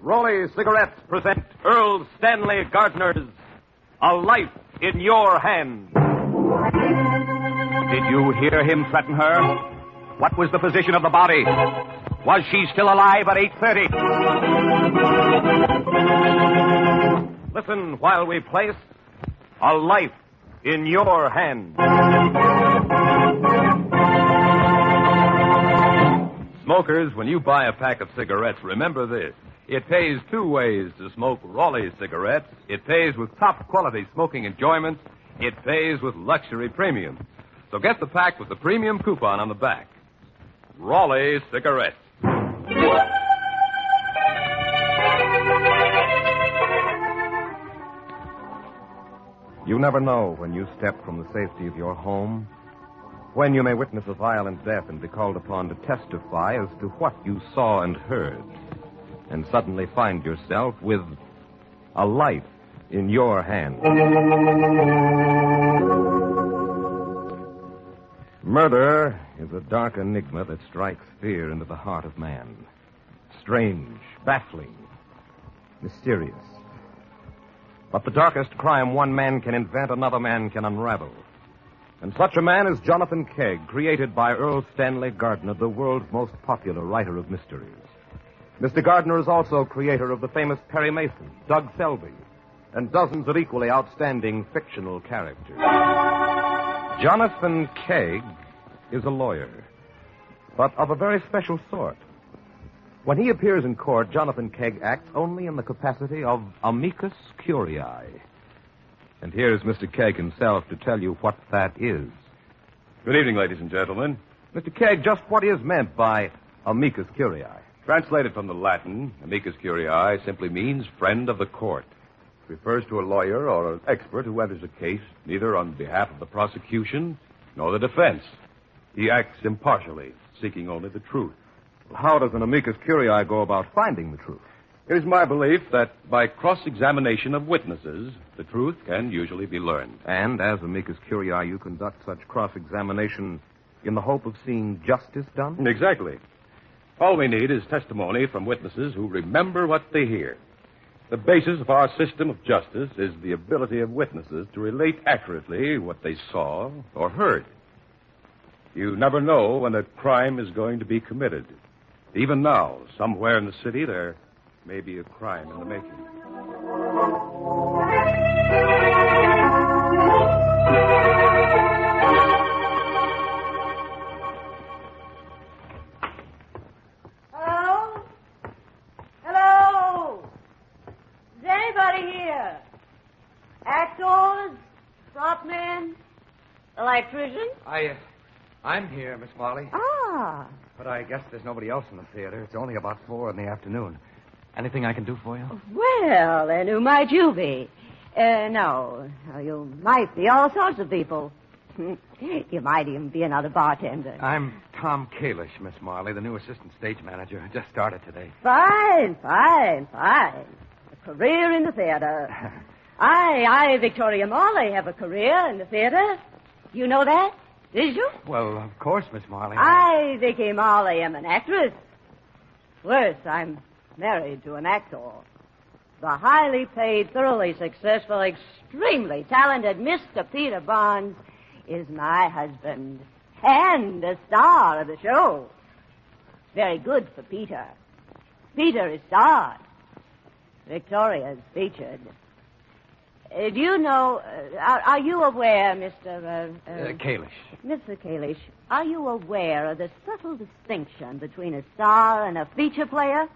Raleigh Cigarettes present Erle Stanley Gardner's A Life in Your Hand. Did you hear him threaten her? What was the position of the body? Was she still alive at 8:30? Listen while we place A Life in Your Hand. Smokers, when you buy a pack of cigarettes, remember this. It pays two ways to smoke Raleigh cigarettes. It pays with top-quality smoking enjoyment. It pays with luxury premium. So get the pack with the premium coupon on the back. Raleigh cigarettes. You never know when you step from the safety of your home, when you may witness a violent death and be called upon to testify as to what you saw and heard, and suddenly find yourself with a life in your hand. Murder is a dark enigma that strikes fear into the heart of man. Strange, baffling, mysterious. But the darkest crime one man can invent, another man can unravel. And such a man is Jonathan Kegg, created by Erle Stanley Gardner, the world's most popular writer of mysteries. Mr. Gardner is also creator of the famous Perry Mason, Doug Selby, and dozens of equally outstanding fictional characters. Jonathan Kegg is a lawyer, but of a very special sort. When he appears in court, Jonathan Kegg acts only in the capacity of amicus curiae. And here's Mr. Kegg himself to tell you what that is. Good evening, ladies and gentlemen. Mr. Kegg, just what is meant by amicus curiae? Translated from the Latin, amicus curiae simply means friend of the court. It refers to a lawyer or an expert who enters a case neither on behalf of the prosecution nor the defense. He acts impartially, seeking only the truth. How does an amicus curiae go about finding the truth? It is my belief that by cross-examination of witnesses, the truth can usually be learned. And as amicus curiae, you conduct such cross-examination in the hope of seeing justice done? Exactly. All we need is testimony from witnesses who remember what they hear. The basis of our system of justice is the ability of witnesses to relate accurately what they saw or heard. You never know when a crime is going to be committed. Even now, somewhere in the city, there may be a crime in the making. Hello? Hello? Is anybody here? Actors? Prop-men? Electricians? I'm here, Miss Molly. Ah. But I guess there's nobody else in the theater. It's only about 4 in the afternoon. Anything I can do for you? Well, then who might you be? No. You might be all sorts of people. You might even be another bartender. I'm Tom Kalish, Miss Marley, the new assistant stage manager. I just started today. Fine. A career in the theater. I, Victoria Morley, have a career in the theater. You know that? Did you? Well, of course, Miss Marley. I, Vicky Morley, am an actress. Worse, I'm married to an actor. The highly paid, thoroughly successful, extremely talented Mr. Peter Barnes is my husband and the star of the show. Very good for Peter. Peter is starred. Victoria's featured. Do you know, are you aware, Mr. Kalish. Mr. Kalish, are you aware of the subtle distinction between a star and a feature player?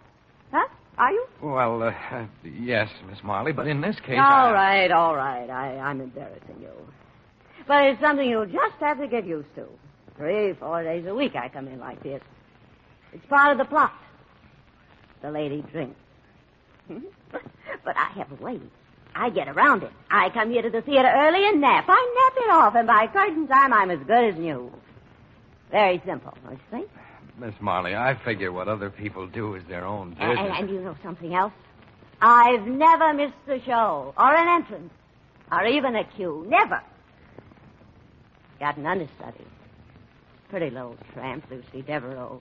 Huh? Are you? Well, yes, Miss Marley, but in this case... All right. I'm embarrassing you. But it's something you'll just have to get used to. 3-4 days a week I come in like this. It's part of the plot. The lady drinks. But I have a way. I get around it. I come here to the theater early and nap. I nap it off, and by curtain time, I'm as good as new. Very simple, don't you think? Miss Marley, I figure what other people do is their own business. And you know something else? I've never missed a show, or an entrance, or even a cue. Never. Got an understudy. Pretty little tramp, Lucy Devereaux.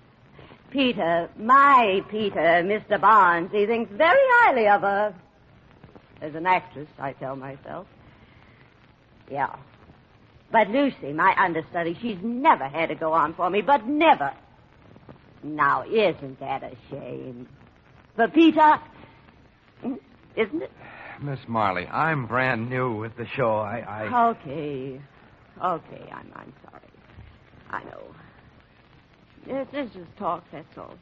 Peter, my Peter, Mr. Barnes, he thinks very highly of her. As an actress, I tell myself. Yeah. But Lucy, my understudy, she's never had to go on for me, but never. Now, isn't that a shame? For Peter, isn't it? Miss Marley, I'm brand new with the show. Okay, I'm sorry. I know. It's just talk, that's all.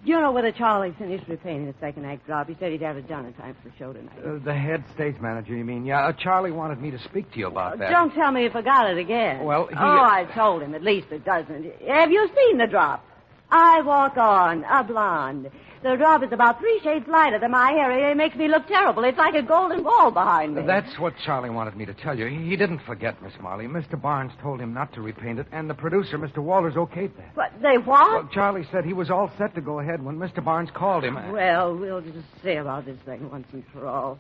Do you know whether Charlie finished repainting the second act job? He said he'd have it done in time for the show tonight. The head stage manager, you mean? Yeah, Charlie wanted me to speak to you about that. Don't tell me he forgot it again. Well, I told him. At least it doesn't. Have you seen the drop? I walk on, a blonde. The drop is about 3 shades lighter than my hair. It makes me look terrible. It's like a golden wall behind me. That's what Charlie wanted me to tell you. He didn't forget, Miss Marley. Mr. Barnes told him not to repaint it, and the producer, Mr. Walters, okayed that. What? They what? Well, Charlie said he was all set to go ahead when Mr. Barnes called him. Well, we'll just see about this thing once and for all.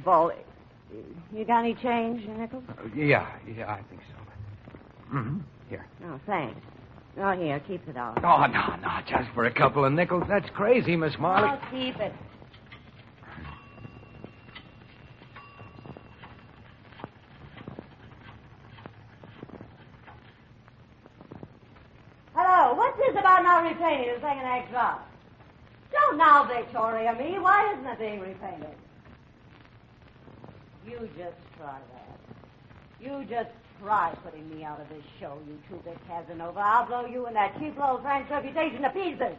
Vol, you got any change, Nichols? Yeah, I think so. Mm-hmm. Here. Oh, thanks. Oh, here, keep it out. Oh, no, just for a couple of nickels. That's crazy, Miss Marley. I'll keep it. Hello, what's this about not repainting the second act drop? Don't now Victoria me. Why isn't it being repainted? You just try that. You just try putting me out of this show, you two-bit Casanova. I'll blow you and that cheap little French reputation to pieces.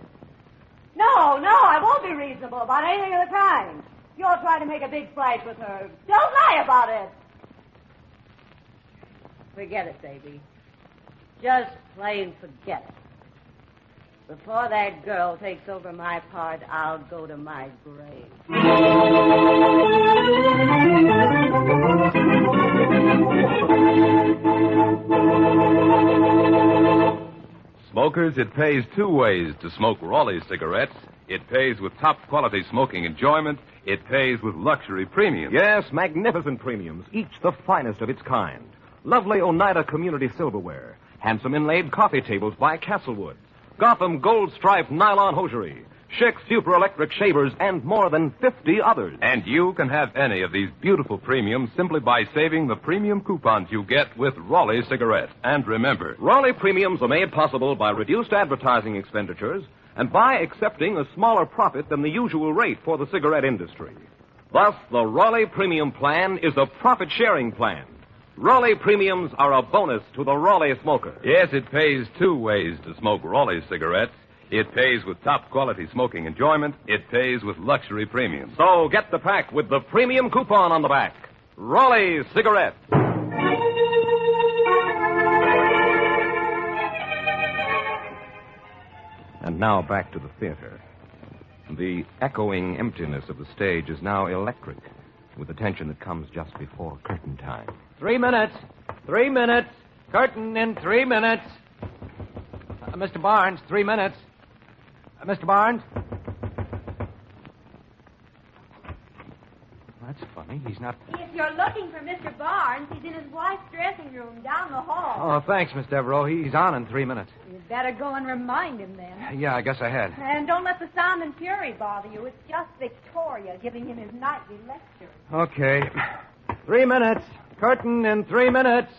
No, I won't be reasonable about anything of the kind. You're trying to make a big splash with her. Don't lie about it. Forget it, baby. Just plain forget it. Before that girl takes over my part, I'll go to my grave. Smokers, it pays 2 ways to smoke Raleigh cigarettes. It pays with top-quality smoking enjoyment. It pays with luxury premiums. Yes, magnificent premiums, each the finest of its kind. Lovely Oneida Community silverware. Handsome inlaid coffee tables by Castlewood. Gotham gold-striped nylon hosiery. Chic super-electric shavers, and more than 50 others. And you can have any of these beautiful premiums simply by saving the premium coupons you get with Raleigh cigarettes. And remember, Raleigh premiums are made possible by reduced advertising expenditures and by accepting a smaller profit than the usual rate for the cigarette industry. Thus, the Raleigh Premium Plan is a profit-sharing plan. Raleigh premiums are a bonus to the Raleigh smoker. yes, it pays 2 ways to smoke Raleigh cigarettes. It pays with top-quality smoking enjoyment. It pays with luxury premiums. So get the pack with the premium coupon on the back. Raleigh cigarette. And now back to the theater. The echoing emptiness of the stage is now electric, with the tension that comes just before curtain time. 3 minutes. 3 minutes. Curtain in 3 minutes. Mr. Barnes, 3 minutes. Mr. Barnes? That's funny. He's not... If you're looking for Mr. Barnes, he's in his wife's dressing room down the hall. Oh, thanks, Miss Devereaux. He's on in 3 minutes. You'd better go and remind him then. Yeah, I guess I had. And don't let the sound and fury bother you. It's just Victoria giving him his nightly lecture. Okay. 3 minutes. Curtain in 3 minutes.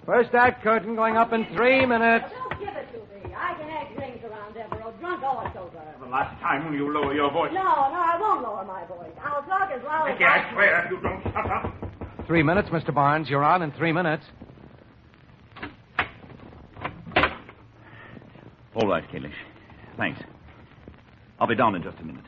First act curtain going up in 3 minutes. Don't give it to me. I can act things around Devereaux, drunk or sober. The last time you lower your voice. No, I won't lower my voice. I'll talk as loud as Nicky, I swear if you don't shut up. 3 minutes, Mr. Barnes. You're on in 3 minutes. All right, Kalish. Thanks. I'll be down in just a minute.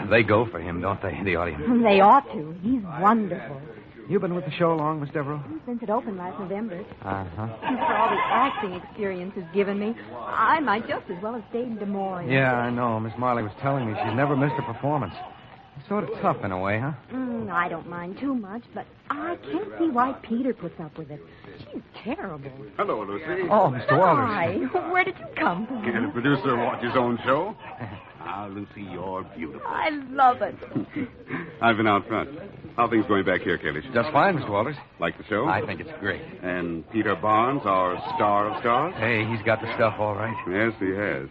They go for him, don't they, the audience? They ought to. He's wonderful. You been with the show long, Miss Devereaux? Since it opened last November. Uh-huh. For all the acting experience it's given me, I might just as well have stayed in Des Moines. Yeah, I know. Miss Marley was telling me she's never missed a performance. Sort of tough in a way, huh? I don't mind too much, but I can't see why Peter puts up with it. She's terrible. Hello, Lucy. Oh, Mr. Walters. Hi. Where did you come from? Can a producer watch his own show? Ah, Lucy, you're beautiful. I love it. I've been out front. How are things going back here, Kalish? Just fine, Mr. Walters. Like the show? I think it's great. And Peter Barnes, our star of stars? Hey, he's got the stuff all right. Yes, he has.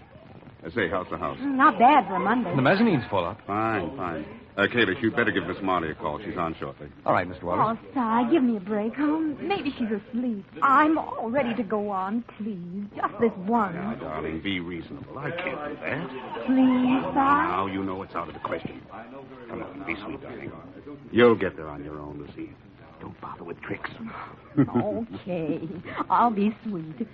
Say, how's the house? Not bad for a Monday. The mezzanine's full up. Fine. Kalish, you'd better give Miss Marley a call. She's on shortly. All right, Mr. Walters. Oh, Si, give me a break, huh? Maybe she's asleep. I'm all ready to go on, please. Just this one. Now, darling, be reasonable. I can't do that. Please, Si. Now, you know it's out of the question. Come on, be sweet, darling. You'll get there on your own, Lucy. Don't bother with tricks. Okay. I'll be sweet.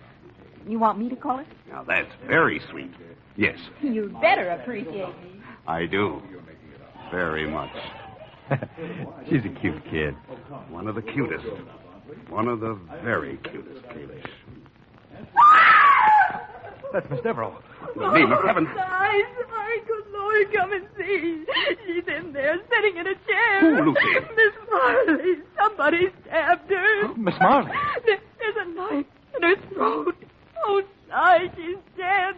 You want me to call her? Now, that's very sweet. Yes, You'd better appreciate me. I do. Very much. She's a cute kid. One of the cutest. One of the very cutest, Kalish. That's Miss Devereux. In the name of heaven. Sorry, good Lord, come and see. She's in there, sitting in a chair. Who, Lucy? Miss Marley. Somebody stabbed her. Miss Marley. There's a knife in her throat. Oh, Si, she's dead.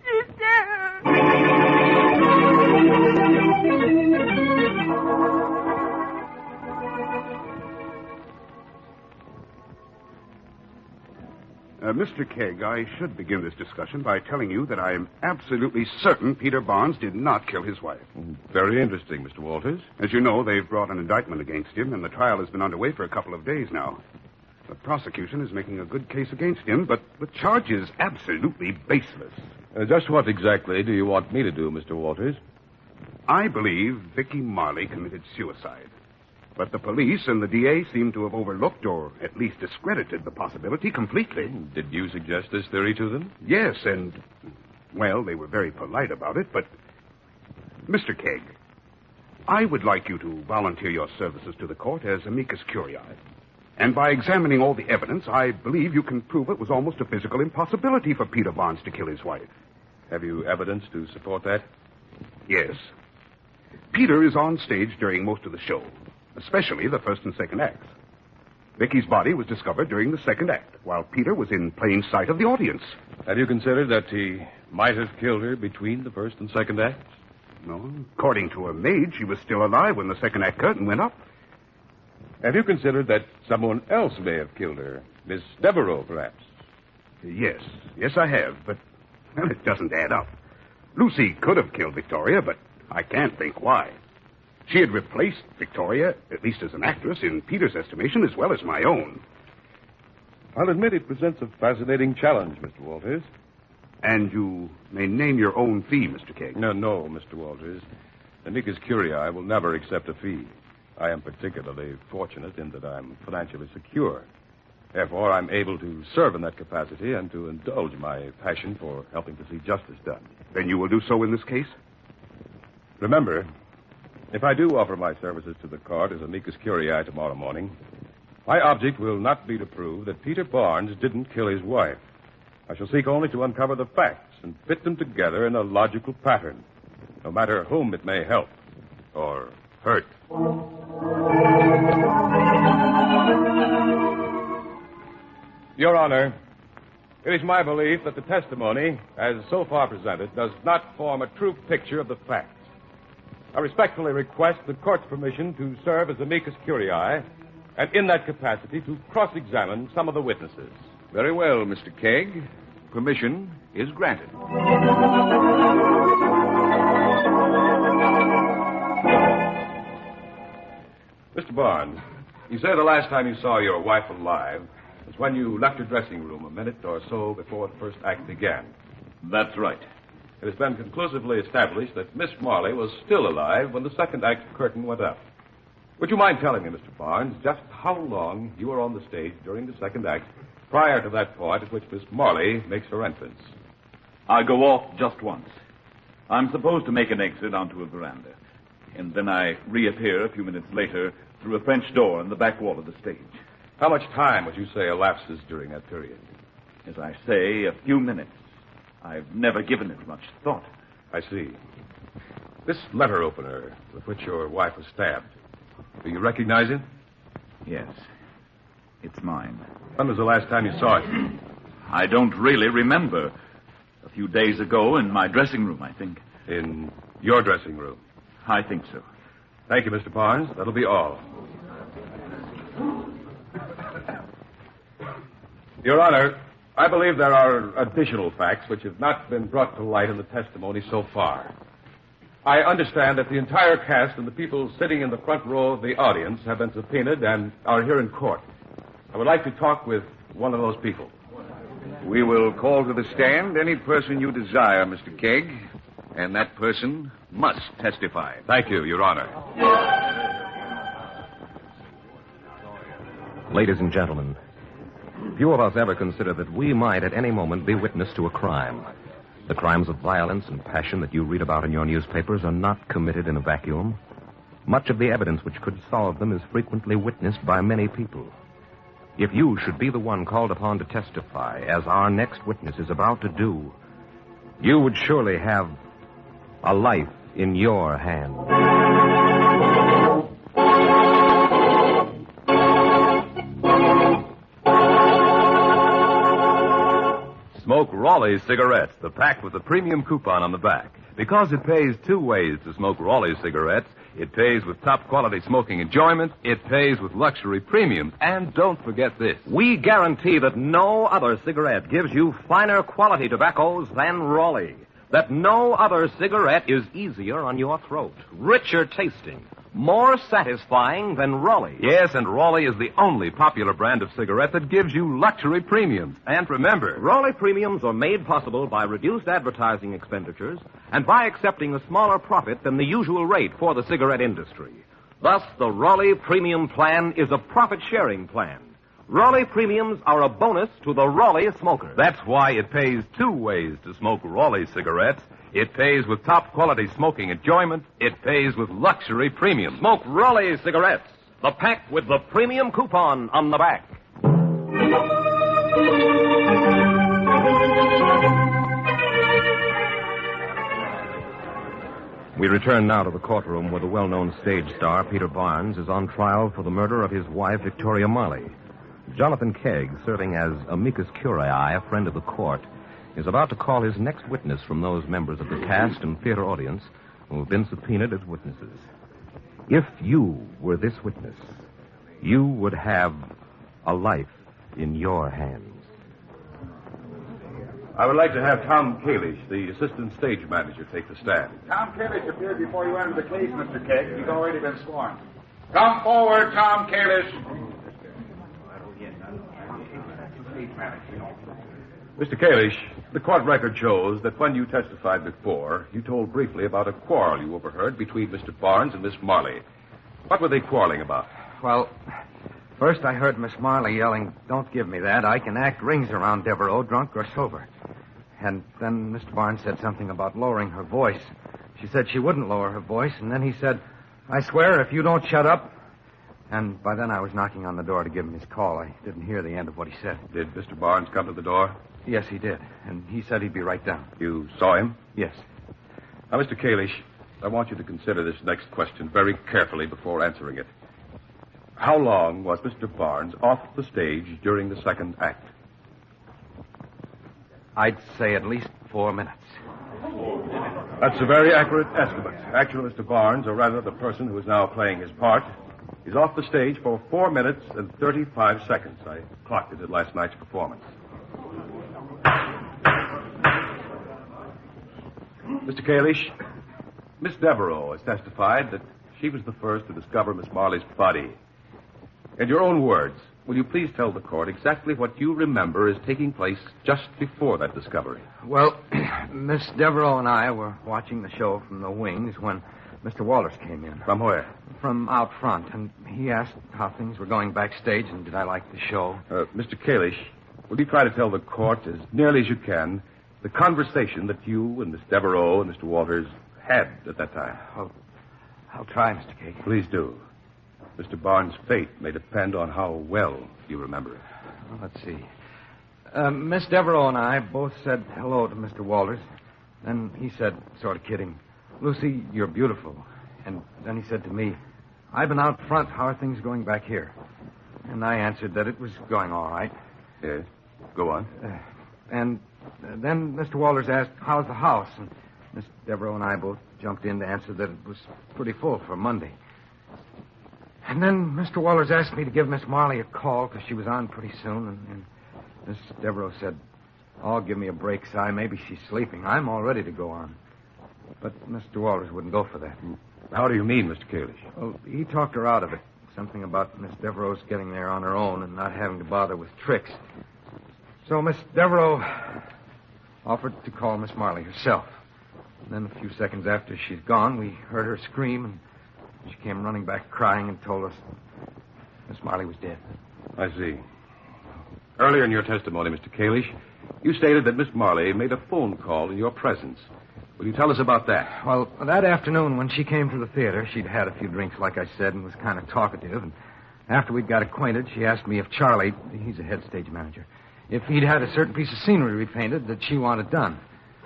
She's dead. Mr. Kegg, I should begin this discussion by telling you that I am absolutely certain Peter Barnes did not kill his wife. Very interesting, Mr. Walters. As you know, they've brought an indictment against him, and the trial has been underway for a couple of days now. The prosecution is making a good case against him, but the charge is absolutely baseless. Just what exactly do you want me to do, Mr. Walters? I believe Vicky Marley committed suicide. But the police and the DA seem to have overlooked or at least discredited the possibility completely. Did you suggest this theory to them? Yes, and, well, they were very polite about it, but... Mr. Kegg, I would like you to volunteer your services to the court as amicus curiae. And by examining all the evidence, I believe you can prove it was almost a physical impossibility for Peter Barnes to kill his wife. Have you evidence to support that? Yes. Peter is on stage during most of the show, especially the first and second acts. Vicky's body was discovered during the second act, while Peter was in plain sight of the audience. Have you considered that he might have killed her between the first and second acts? No. According to her maid, she was still alive when the second act curtain went up. Have you considered that someone else may have killed her? Miss Devereux, perhaps? Yes, I have, but well, it doesn't add up. Lucy could have killed Victoria, but I can't think why. She had replaced Victoria, at least as an actress, in Peter's estimation as well as my own. I'll admit it presents a fascinating challenge, Mr. Walters. And you may name your own fee, Mr. Kegg. No, Mr. Walters. Amicus curiae will never accept a fee. I am particularly fortunate in that I'm financially secure. Therefore, I'm able to serve in that capacity and to indulge my passion for helping to see justice done. Then you will do so in this case? Remember, if I do offer my services to the court as amicus curiae tomorrow morning, my object will not be to prove that Peter Barnes didn't kill his wife. I shall seek only to uncover the facts and fit them together in a logical pattern, no matter whom it may help or hurt. Your Honor, it is my belief that the testimony, as so far presented, does not form a true picture of the facts. I respectfully request the court's permission to serve as amicus curiae, and in that capacity to cross-examine some of the witnesses. Very well, Mr. Kegg. Permission is granted. Mr. Barnes, you say the last time you saw your wife alive was when you left her dressing room a minute or so before the first act began. That's right. It has been conclusively established that Miss Marley was still alive when the second act curtain went up. Would you mind telling me, Mr. Barnes, just how long you were on the stage during the second act prior to that point at which Miss Marley makes her entrance? I go off just once. I'm supposed to make an exit onto a veranda. And then I reappear a few minutes later through a French door in the back wall of the stage. How much time would you say elapses during that period? As I say, a few minutes. I've never given it much thought. I see. This letter opener with which your wife was stabbed. Do you recognize it? Yes. It's mine. When was the last time you saw it? I don't really remember. A few days ago in my dressing room, I think. In your dressing room? I think so. Thank you, Mr. Barnes. That'll be all. Your Honor, I believe there are additional facts which have not been brought to light in the testimony so far. I understand that the entire cast and the people sitting in the front row of the audience have been subpoenaed and are here in court. I would like to talk with one of those people. We will call to the stand any person you desire, Mr. Kegg, and that person must testify. Thank you, Your Honor. Ladies and gentlemen, few of us ever consider that we might at any moment be witness to a crime. The crimes of violence and passion that you read about in your newspapers are not committed in a vacuum. Much of the evidence which could solve them is frequently witnessed by many people. If you should be the one called upon to testify, as our next witness is about to do, you would surely have a life in your hand. Smoke Raleigh's cigarettes, the pack with the premium coupon on the back. Because it pays two ways to smoke Raleigh's cigarettes. It pays with top-quality smoking enjoyment. It pays with luxury premiums. And don't forget this. We guarantee that no other cigarette gives you finer quality tobaccos than Raleigh. That no other cigarette is easier on your throat, richer tasting, more satisfying than Raleigh. Yes, and Raleigh is the only popular brand of cigarette that gives you luxury premiums. And remember, Raleigh premiums are made possible by reduced advertising expenditures and by accepting a smaller profit than the usual rate for the cigarette industry. Thus, the Raleigh Premium Plan is a profit-sharing plan. Raleigh premiums are a bonus to the Raleigh smoker. That's why it pays two ways to smoke Raleigh cigarettes. It pays with top-quality smoking enjoyment. It pays with luxury premiums. Smoke Raleigh cigarettes, the pack with the premium coupon on the back. We return now to the courtroom where the well-known stage star, Peter Barnes, is on trial for the murder of his wife, Victoria Marley. Jonathan Kegg, serving as amicus curiae, a friend of the court, is about to call his next witness from those members of the cast and theater audience who have been subpoenaed as witnesses. If you were this witness, you would have a life in your hands. I would like to have Tom Kalish, the assistant stage manager, take the stand. Tom Kalish appeared before you entered the case, Mr. Kegg. He's already been sworn. Come forward, Tom Kalish. Mr. Kalish, the court record shows that when you testified before, you told briefly about a quarrel you overheard between Mr. Barnes and Miss Marley. What were they quarreling about? Well, first I heard Miss Marley yelling, "Don't give me that. I can act rings around Devereaux, drunk or sober." And then Mr. Barnes said something about lowering her voice. She said she wouldn't lower her voice, and then he said, "I swear if you don't shut up." And by then I was knocking on the door to give him his call. I didn't hear the end of what he said. Did Mr. Barnes come to the door? Yes, he did. And he said he'd be right down. You saw him? Yes. Now, Mr. Kalish, I want you to consider this next question very carefully before answering it. How long was Mr. Barnes off the stage during the second act? I'd say at least 4 minutes. That's a very accurate estimate. Actually, Mr. Barnes, or rather the person who is now playing his part, is off the stage for 4 minutes and 35 seconds. I clocked it at last night's performance. Mr. Kalish, Miss Devereaux has testified that she was the first to discover Miss Marley's body. In your own words, will you please tell the court exactly what you remember is taking place just before that discovery? Well, Miss Devereaux and I were watching the show from the wings when Mr. Walters came in. From where? From out front, and he asked how things were going backstage and did I like the show. Mr. Kalish, will you try to tell the court as nearly as you can the conversation that you and Miss Devereaux and Mr. Walters had at that time? I'll try, Mr. Kegg. Please do. Mr. Barnes' fate may depend on how well you remember it. Well, let's see. Miss Devereaux and I both said hello to Mr. Walters. Then he said, sort of kidding, Lucy, you're beautiful. And then he said to me, I've been out front. How are things going back here? And I answered that it was going all right. Yes. Go on. And then Mr. Walters asked, how's the house? And Miss Devereaux and I both jumped in to answer that it was pretty full for Monday. And then Mr. Walters asked me to give Miss Marley a call because she was on pretty soon. And Miss Devereaux said, oh, give me a break, Si. Maybe she's sleeping. I'm all ready to go on. But Mr. Walters wouldn't go for that. How do you mean, Mr. Kalish? Well, he talked her out of it. Something about Miss Devereaux's getting there on her own and not having to bother with tricks. So Miss Devereaux offered to call Miss Marley herself. And then a few seconds after she's gone, we heard her scream, and she came running back crying and told us Miss Marley was dead. I see. Earlier in your testimony, Mr. Kalish, you stated that Miss Marley made a phone call in your presence. Will you tell us about that? Well, that afternoon when she came to the theater, she'd had a few drinks, like I said, and was kind of talkative. And after we'd got acquainted, she asked me if Charlie, he's a head stage manager, if he'd had a certain piece of scenery repainted that she wanted done.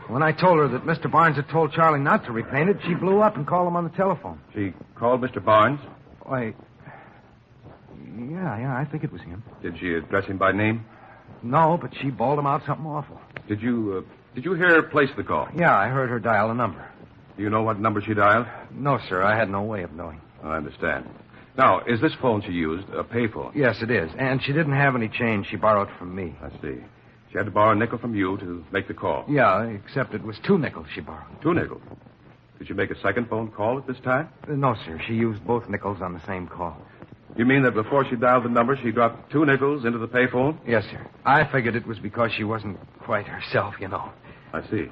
When I told her that Mr. Barnes had told Charlie not to repaint it, she blew up and called him on the telephone. She called Mr. Barnes? Why, yeah, I think it was him. Did she address him by name? No, but she bawled him out something awful. Did you hear her place the call? Yeah, I heard her dial a number. Do you know what number she dialed? No, sir. I had no way of knowing. I understand. Now, is this phone she used a payphone? Yes, it is. And she didn't have any change she borrowed from me. I see. She had to borrow a nickel from you to make the call. Yeah, except it was 2 nickels she borrowed. 2 nickels? Did you make a second phone call at this time? No, sir. She used both nickels on the same call. You mean that before she dialed the number, she dropped 2 nickels into the payphone? Yes, sir. I figured it was because she wasn't quite herself, you know. I see.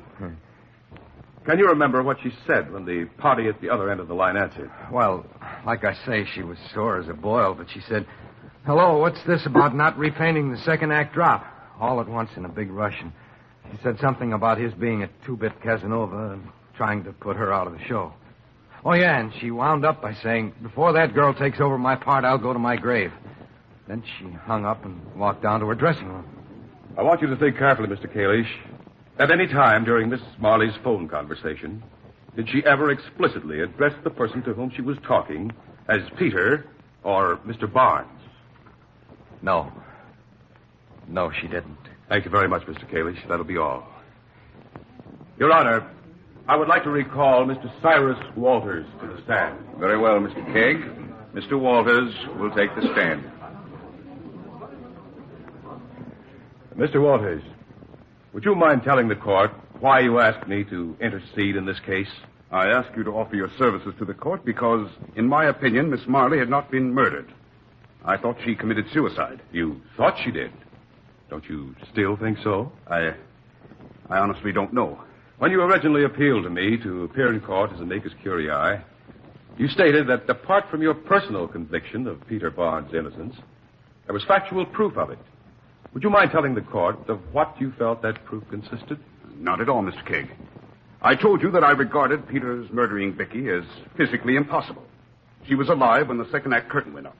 Can you remember what she said when the party at the other end of the line answered? Well, like I say, she was sore as a boil, but she said, hello, what's this about not repainting the second act drop? All at once in a big rush. And she said something about his being a 2-bit Casanova and trying to put her out of the show. Oh, yeah, and she wound up by saying, before that girl takes over my part, I'll go to my grave. Then she hung up and walked down to her dressing room. I want you to think carefully, Mr. Kalish. At any time during Miss Marley's phone conversation, did she ever explicitly address the person to whom she was talking as Peter or Mr. Barnes? No. No, she didn't. Thank you very much, Mr. Kalish. That'll be all. Your Honor, I would like to recall Mr. Cyrus Walters to the stand. Very well, Mr. Kegg. Mr. Walters will take the stand. Mr. Walters, would you mind telling the court why you asked me to intercede in this case? I ask you to offer your services to the court because, in my opinion, Miss Marley had not been murdered. I thought she committed suicide. You thought she did? Don't you still think so? I honestly don't know. When you originally appealed to me to appear in court as amicus curiae, you stated that apart from your personal conviction of Peter Barnes' innocence, there was factual proof of it. Would you mind telling the court of what you felt that proof consisted? Not at all, Mr. Kegg. I told you that I regarded Peter's murdering Vicky as physically impossible. She was alive when the second act curtain went up.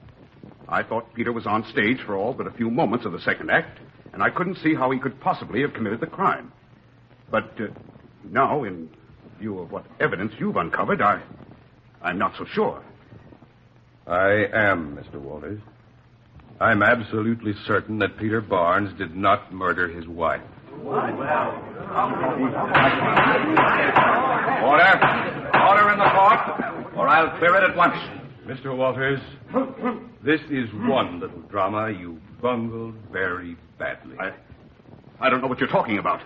I thought Peter was on stage for all but a few moments of the second act, and I couldn't see how he could possibly have committed the crime. But now, in view of what evidence you've uncovered, I'm not so sure. I am, Mr. Walters. I'm absolutely certain that Peter Barnes did not murder his wife. Order. Order in the court, or I'll clear it at once. Mr. Walters, this is one little drama you bungled very badly. I don't know what you're talking about.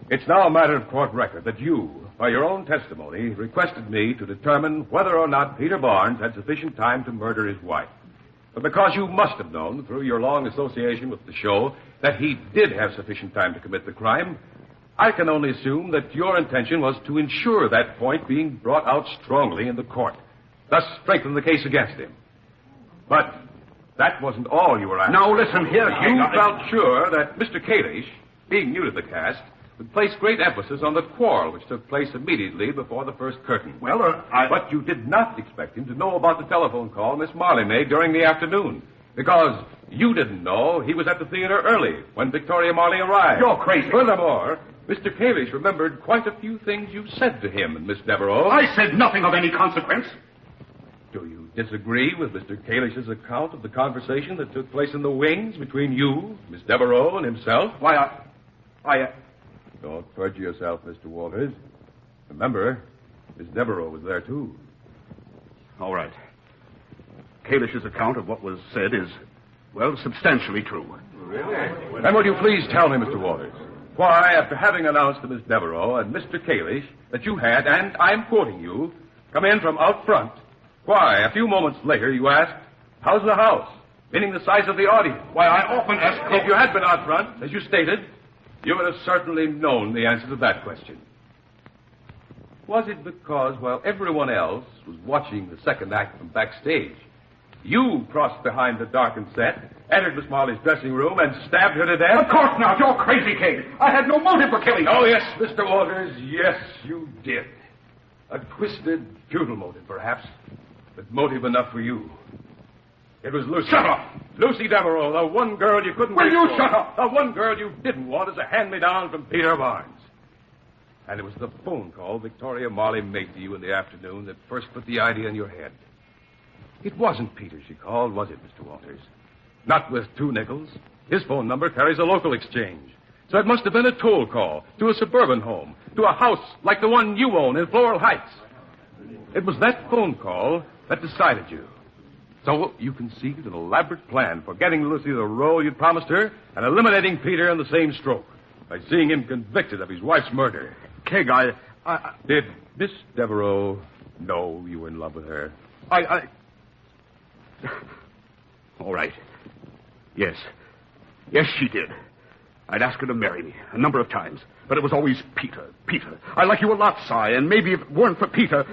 It's now a matter of court record that you, by your own testimony, requested me to determine whether or not Peter Barnes had sufficient time to murder his wife. But because you must have known, through your long association with the show, that he did have sufficient time to commit the crime, I can only assume that your intention was to ensure that point being brought out strongly in the court, thus strengthen the case against him. But that wasn't all you were after. Now, listen here. You felt sure that Mr. Kalish, being new to the cast, would place great emphasis on the quarrel which took place immediately before the first curtain. Well, But you did not expect him to know about the telephone call Miss Marley made during the afternoon, because you didn't know he was at the theater early when Victoria Marley arrived. You're crazy. Furthermore, Mr. Kalish remembered quite a few things you said to him and Miss Devereaux. I said nothing of any consequence. Do you disagree with Mr. Kalish's account of the conversation that took place in the wings between you, Miss Devereaux, and himself? Why, I... Don't perjure yourself, Mr. Walters. Remember, Miss Devereaux was there, too. All right. Kalish's account of what was said is, well, substantially true. Really? Then will you please tell me, Mr. Walters, why, after having announced to Miss Devereaux and Mr. Kalish that you had, and I'm quoting you, come in from out front, why, a few moments later, you asked, how's the house? Meaning the size of the audience. Why, I often ask... If you had been out front, as you stated, you would have certainly known the answer to that question. Was it because, while everyone else was watching the second act from backstage, you crossed behind the darkened set, entered Miss Marley's dressing room, and stabbed her to death? Of course not. You're crazy, Keg. I had no motive for killing her. Oh, yes, Mr. Walters, yes, you did. A twisted, futile motive, perhaps, but motive enough for you. It was Lucy. Shut up! Lucy Devereaux, the one girl you couldn't... Will you shut up? The one girl you didn't want as a hand-me-down from Peter Barnes. And it was the phone call Victoria Marley made to you in the afternoon that first put the idea in your head. It wasn't Peter she called, was it, Mr. Walters? Not with 2 nickels. His phone number carries a local exchange. So it must have been a toll call to a suburban home, to a house like the one you own in Floral Heights. It was that phone call that decided you. So you conceived an elaborate plan for getting Lucy the role you'd promised her and eliminating Peter in the same stroke by seeing him convicted of his wife's murder. Keg, Did Miss Devereaux know you were in love with her? All right. Yes. Yes, she did. I'd asked her to marry me a number of times, but it was always Peter. Peter. I like you a lot, Si, and maybe if it weren't for Peter,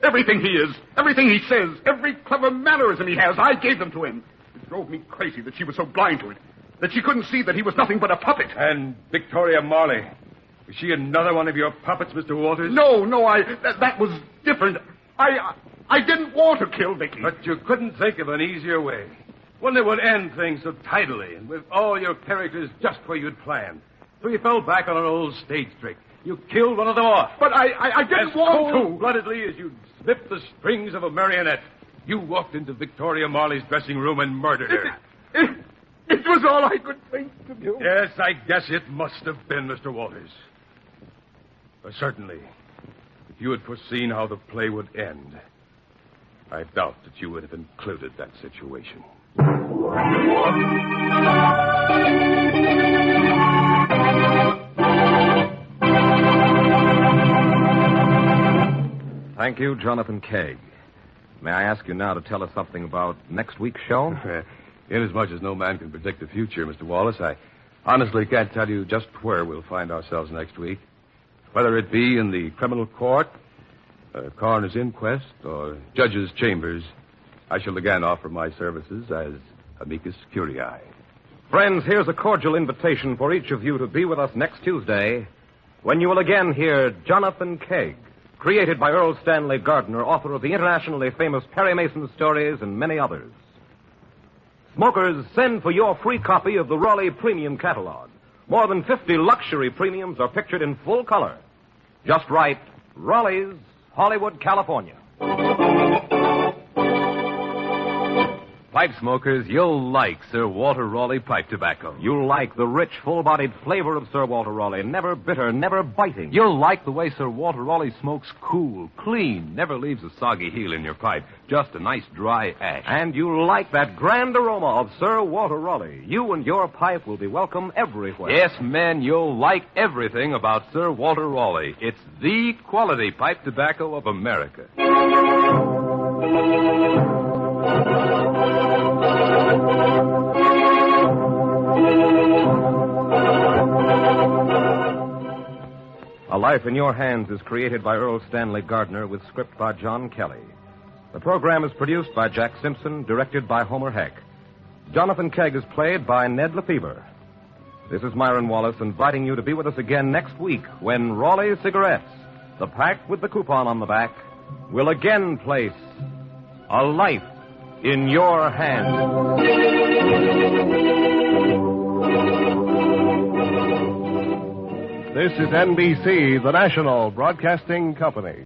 everything he is, everything he says, every clever mannerism he has, I gave them to him. It drove me crazy that she was so blind to it, that she couldn't see that he was nothing but a puppet. And Victoria Marley, was she another one of your puppets, Mr. Walters? No, that was different. I didn't want to kill Vicky. But you couldn't think of an easier way. One that would end things so tidily and with all your characters just where you'd planned. So you fell back on an old stage trick. You killed one of them off. But I didn't want to. As cold-bloodedly as you'd snip the strings of a marionette, you walked into Victoria Marley's dressing room and murdered her. It was all I could think to do. Yes, I guess it must have been, Mr. Walters. But certainly, if you had foreseen how the play would end, I doubt that you would have included that situation. Thank you, Jonathan Kegg. May I ask you now to tell us something about next week's show? Inasmuch as no man can predict the future, Mr. Wallace, I honestly can't tell you just where we'll find ourselves next week. Whether it be in the criminal court, a coroner's inquest, or judge's chambers, I shall again offer my services as amicus curiae. Friends, here's a cordial invitation for each of you to be with us next Tuesday when you will again hear Jonathan Kegg, created by Erle Stanley Gardner, author of the internationally famous Perry Mason stories and many others. Smokers, send for your free copy of the Raleigh Premium Catalog. More than 50 luxury premiums are pictured in full color. Just write Raleigh's, Hollywood, California. Pipe smokers, you'll like Sir Walter Raleigh pipe tobacco. You'll like the rich, full-bodied flavor of Sir Walter Raleigh. Never bitter, never biting. You'll like the way Sir Walter Raleigh smokes cool, clean, never leaves a soggy heel in your pipe. Just a nice dry ash. And you'll like that grand aroma of Sir Walter Raleigh. You and your pipe will be welcome everywhere. Yes, men, you'll like everything about Sir Walter Raleigh. It's the quality pipe tobacco of America. A Life in Your Hands is created by Erle Stanley Gardner with script by John Kelly. The program is produced by Jack Simpson, directed by Homer Heck. Jonathan Kegg is played by Ned Lefebvre. This is Myron Wallace inviting you to be with us again next week when Raleigh Cigarettes, the pack with the coupon on the back, will again place a life in your hands. This is NBC, the national broadcasting company.